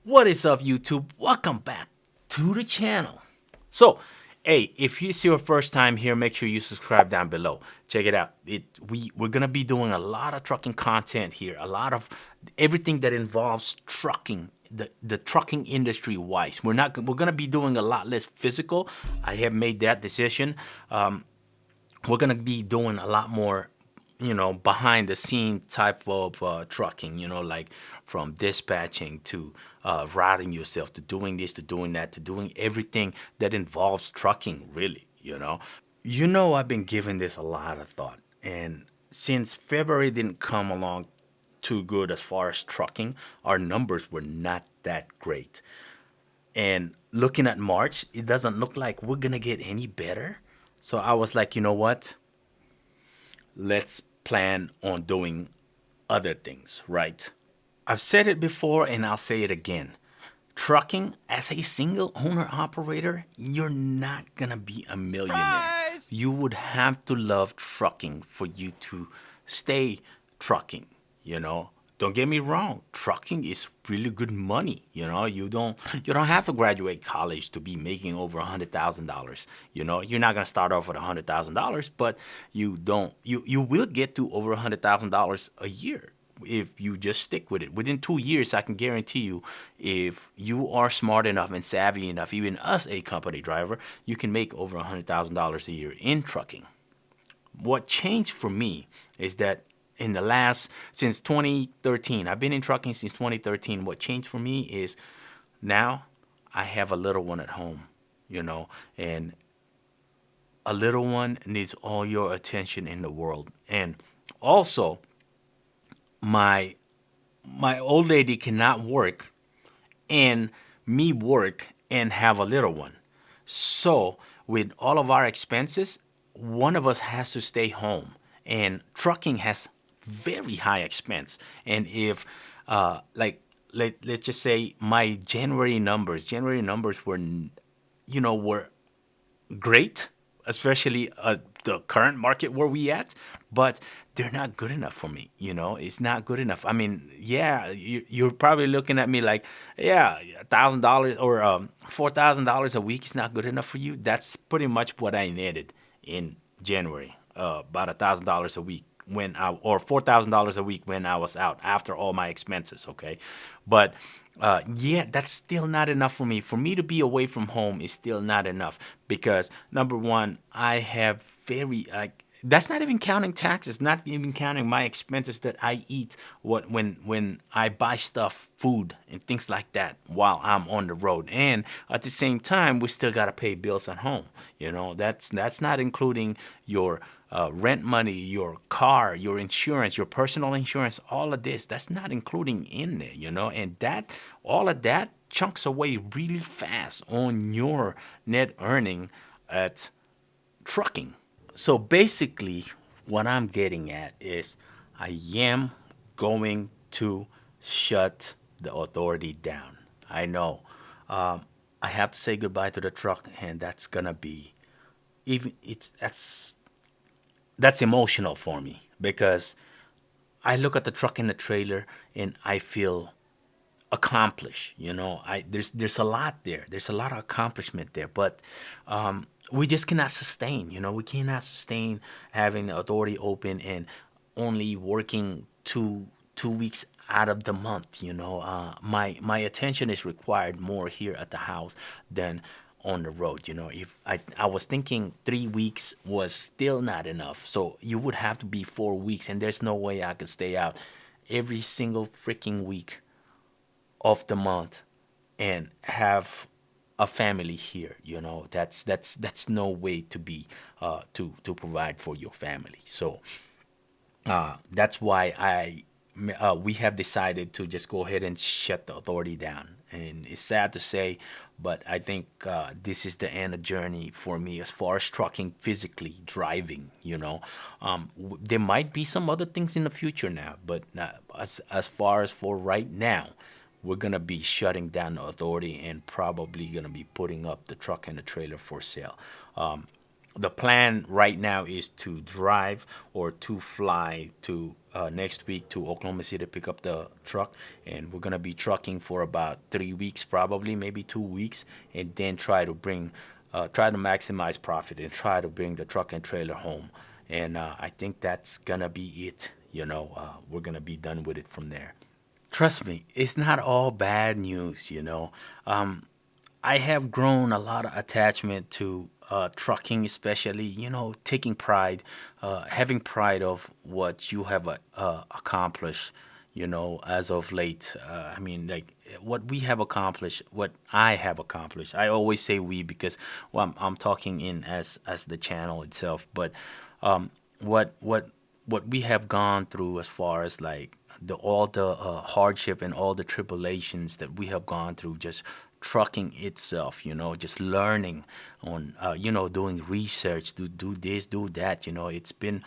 What is up, YouTube? Welcome back to the channel. So, hey, if it's your first time here, make sure you subscribe down below. Check it out. We're gonna be doing a lot of trucking content here, a lot of everything that involves trucking, the trucking industry wise. We're gonna be doing a lot less physical. I have made that decision. We're gonna be doing a lot more, behind the scene type of trucking, like from dispatching to routing yourself to doing this to doing that to doing everything that involves trucking, really. I've been giving this a lot of thought, and since February didn't come along too good as far as trucking, our numbers were not that great. And looking at March, it doesn't look like we're gonna get any better. So I was like, you know what? Let's plan on doing other things, right? I've said it before and I'll say it again. Trucking as a single owner operator, you're not gonna be a millionaire. Surprise! You would have to love trucking for you to stay trucking, you know. Don't get me wrong, trucking is really good money. You don't have to graduate college to be making over $100,000. You're not gonna start off with $100,000, but you will get to over $100,000 a year if you just stick with it. Within 2 years, I can guarantee you, if you are smart enough and savvy enough, even us, a company driver, you can make over $100,000 a year in trucking. What changed for me is that since 2013, I've been in trucking since 2013. What changed for me is now I have a little one at home, and a little one needs all your attention in the world. And also, my my old lady cannot work and me work and have a little one. So, with all of our expenses, one of us has to stay home. And trucking has very high expense. And if, let's just say my January numbers were great, especially the current market where we at, but they're not good enough for me. It's not good enough. I mean, yeah, you're probably looking at me like, yeah, $1,000 or $4,000 a week is not good enough for you. That's pretty much what I netted in January, about $1,000 a week or $4,000 a week when I was out after all my expenses. Okay, but yeah, that's still not enough for me. For me to be away from home is still not enough because number one, I have very like. That's not even counting taxes, not even counting my expenses that I eat when I buy stuff, food and things like that while I'm on the road. And at the same time, we still gotta pay bills at home. That's not including your rent money, your car, your insurance, your personal insurance, all of this. That's not including in there, and that all of that chunks away really fast on your net earning at trucking. So basically, what I'm getting at is I am going to shut the authority down. I know. I have to say goodbye to the truck, and that's gonna be even it's that's emotional for me because I look at the truck and the trailer and I feel accomplished. There's a lot there. There's a lot of accomplishment there, but we just cannot sustain. We cannot sustain having the authority open and only working two weeks out of the month. My attention is required more here at the house than on the road. If I was thinking 3 weeks was still not enough, so you would have to be 4 weeks, and there's no way I could stay out every single freaking week of the month and have a family here. That's no way to be to provide for your family. So that's why we have decided to just go ahead and shut the authority down. And it's sad to say, but I think this is the end of journey for me as far as trucking, physically driving. There might be some other things in the future now, but as far as for right now, we're gonna be shutting down the authority and probably gonna be putting up the truck and the trailer for sale. the plan right now is to drive or to fly to next week to Oklahoma City to pick up the truck, and we're gonna be trucking for about 3 weeks, probably maybe 2 weeks, and then try to maximize profit and try to bring the truck and trailer home. And I think that's gonna be it. We're gonna be done with it from there. Trust me, it's not all bad news. I have grown a lot of attachment to trucking, especially, taking pride, having pride of what you have accomplished, as of late. I mean, like what we have accomplished, what I have accomplished. I always say we because, well, I'm talking in as the channel itself, but um, what we have gone through as far as like all the hardship and all the tribulations that we have gone through, just trucking itself, just learning on, doing research, do this, do that. It's been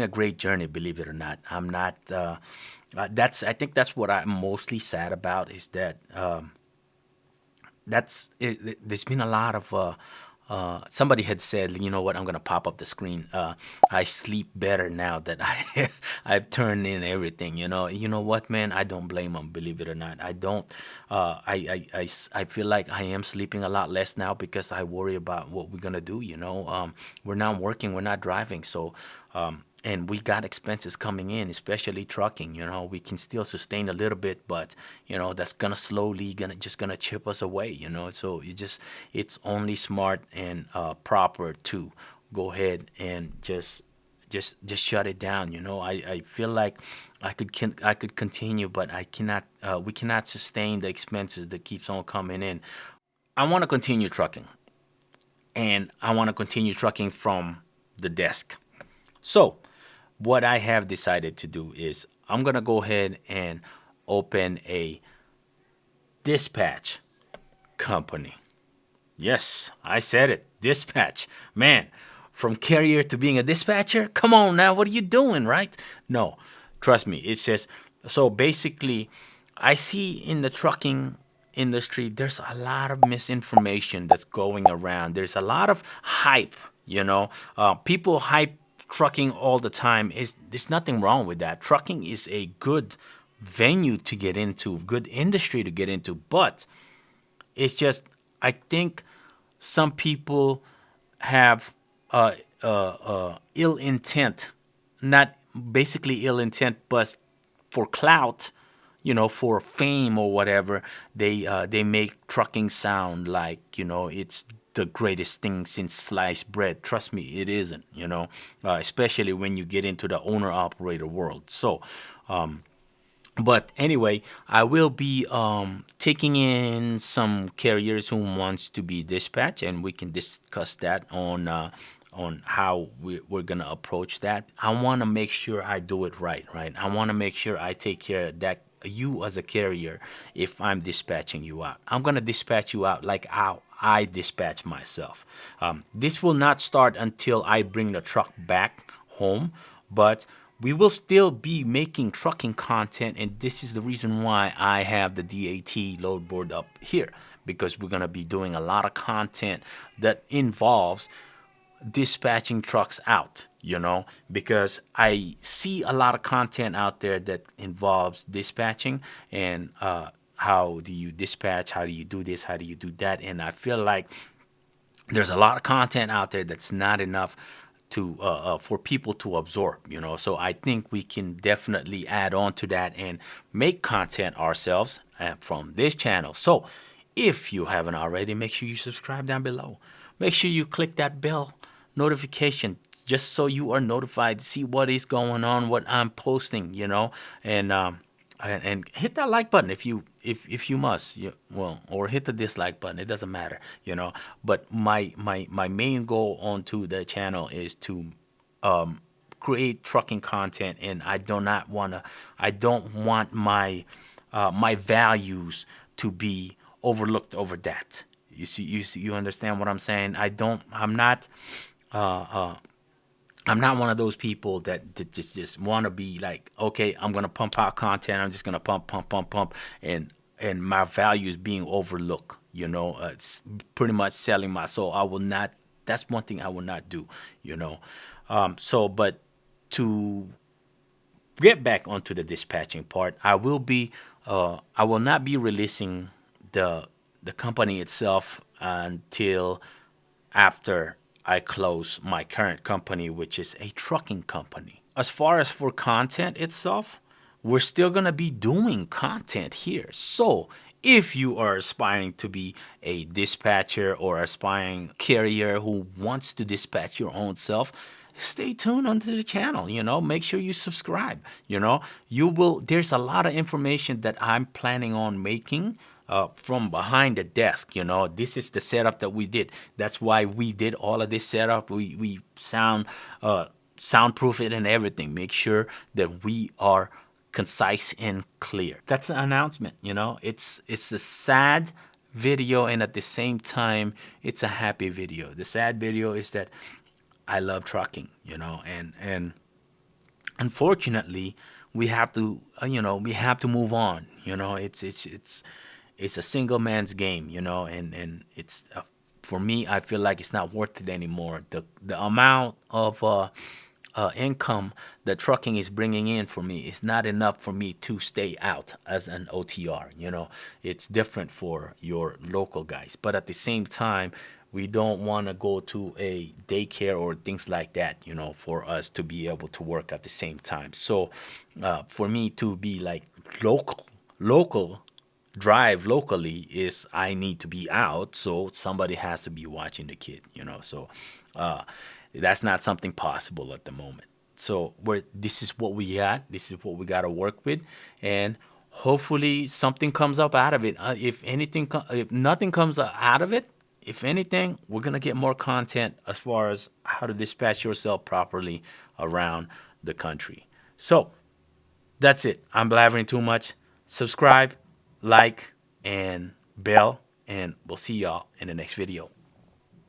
a great journey, believe it or not. I'm not. I think that's what I'm mostly sad about is that there's been a lot of somebody had said, you know what, I'm gonna pop up the screen. I sleep better now that I've turned in everything. You know what, man, I don't blame them, believe it or not. I don't. I feel like I am sleeping a lot less now because I worry about what we're gonna do. We're not working, we're not driving, so and we got expenses coming in, especially trucking. We can still sustain a little bit, but that's gonna slowly gonna chip us away. So it's only smart and proper to go ahead and just shut it down. I feel like I could continue, but I cannot. We cannot sustain the expenses that keeps on coming in. I want to continue trucking, and I want to continue trucking from the desk. So, what I have decided to do is I'm going to go ahead and open a dispatch company. Yes, I said it. Dispatch. Man, from carrier to being a dispatcher? Come on now, what are you doing, right? No, trust me. It's just so basically, I see in the trucking industry, there's a lot of misinformation that's going around. There's a lot of hype, people hype trucking all the time. There's nothing wrong with that. Trucking is a good venue to get into, good industry to get into, but it's just I think some people have ill intent, not basically ill intent, but for clout, for fame or whatever. They make trucking sound like it's the greatest thing since sliced bread. Trust me, it isn't. Especially when you get into the owner operator world. So. But anyway, I will be taking in some carriers who wants to be dispatched, and we can discuss that on how we're gonna approach that. I want to make sure I do it right, right? I want to make sure I take care of that. You as a carrier, if I'm dispatching you out, I'm gonna dispatch you out like how I dispatch myself. This will not start until I bring the truck back home, but we will still be making trucking content, and this is the reason why I have the DAT load board up here, because we're going to be doing a lot of content that involves dispatching trucks out, because I see a lot of content out there that involves dispatching and how do you dispatch, how do you do this, how do you do that, and I feel like there's a lot of content out there that's not enough to for people to absorb. So I think we can definitely add on to that and make content ourselves from this channel. So if you haven't already, make sure you subscribe down below. Make sure you click that bell notification just so you are notified to see what is going on, what I'm posting, and hit that like button if you must, or hit the dislike button. It doesn't matter. But my main goal onto the channel is to create trucking content, and I don't want my values to be overlooked over that. You understand what I'm saying? I'm not one of those people that just want to be like, okay, I'm gonna pump out content. I'm just gonna pump, and my values being overlooked. It's pretty much selling my soul. I will not That's one thing I will not do, you know. But to get back onto the dispatching part, I will not be releasing the the company itself until after I close my current company, which is a trucking company. As far as for content itself, we're still going to be doing content here. So, if you are aspiring to be a dispatcher or aspiring carrier who wants to dispatch your own self, stay tuned onto the channel, make sure you subscribe. You will there's a lot of information that I'm planning on making from behind the desk. This is the setup that we did. That's why we did all of this setup. We soundproof it and everything. Make sure that we are concise and clear. That's an announcement. It's a sad video, and at the same time it's a happy video. The sad video is that I love trucking, and unfortunately, we have to move on. It's a single man's game, and it's for me. I feel like it's not worth it anymore. The amount of income that trucking is bringing in for me is not enough for me to stay out as an OTR. It's different for your local guys, but at the same time, we don't want to go to a daycare or things like that, for us to be able to work at the same time. So, for me to be like local, drive locally is I need to be out, so somebody has to be watching the kid, So, uh, that's not something possible at the moment. So, this is what we got. This is what we got to work with, and hopefully something comes up out of it. If nothing comes out of it, if anything, we're gonna get more content as far as how to dispatch yourself properly around the country. So that's it. I'm blabbering too much. Subscribe, like, and bell, and we'll see y'all in the next video.